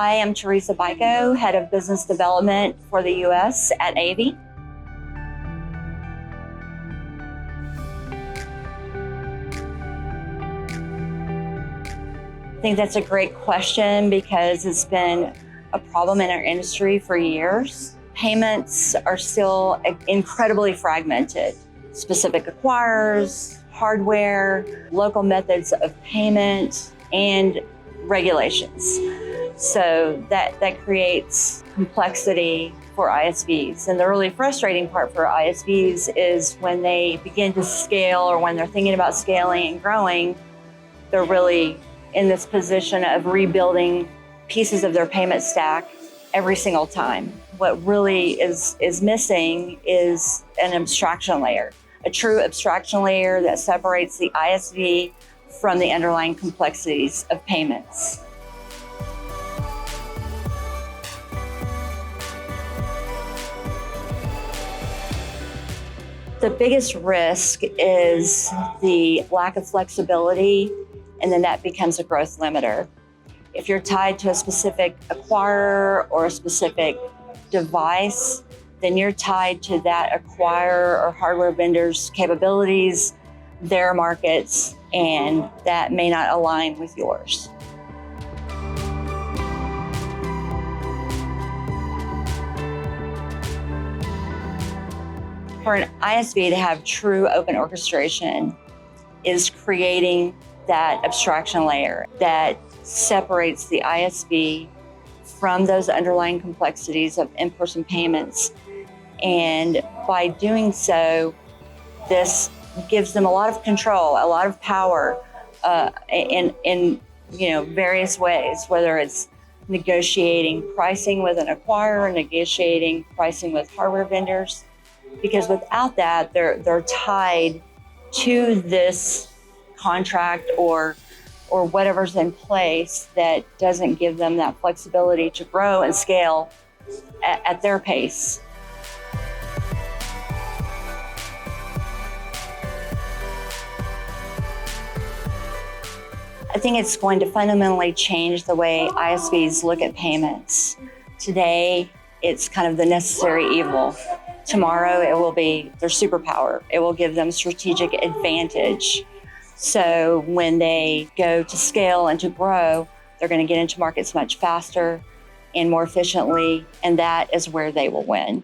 Hi, I'm Teresa Biko, Head of Business Development for the US at Aevi. I think that's a great question because it's been a problem in our industry for years. Payments are still incredibly fragmented. Specific acquirers, hardware, local methods of payment, and regulations. So that creates complexity for ISVs. And the really frustrating part for ISVs is when they begin to scale or when they're thinking about scaling and growing, they're really in this position of rebuilding pieces of their payment stack every single time. What really is missing is an abstraction layer, a true abstraction layer that separates the ISV from the underlying complexities of payments. The biggest risk is the lack of flexibility, and then that becomes a growth limiter. If you're tied to a specific acquirer or a specific device, then you're tied to that acquirer or hardware vendor's capabilities, their markets, and that may not align with yours. For an ISV to have true open orchestration is creating that abstraction layer that separates the ISV from those underlying complexities of in-person payments. And by doing so, this gives them a lot of control, a lot of power in various ways, whether it's negotiating pricing with an acquirer, negotiating pricing with hardware vendors. Because without that, they're tied to this contract or whatever's in place that doesn't give them that flexibility to grow and scale at their pace. I think it's going to fundamentally change the way ISVs look at payments. Today, it's kind of the necessary evil. Tomorrow, it will be their superpower. It will give them strategic advantage. So when they go to scale and to grow, they're going to get into markets much faster and more efficiently, and that is where they will win.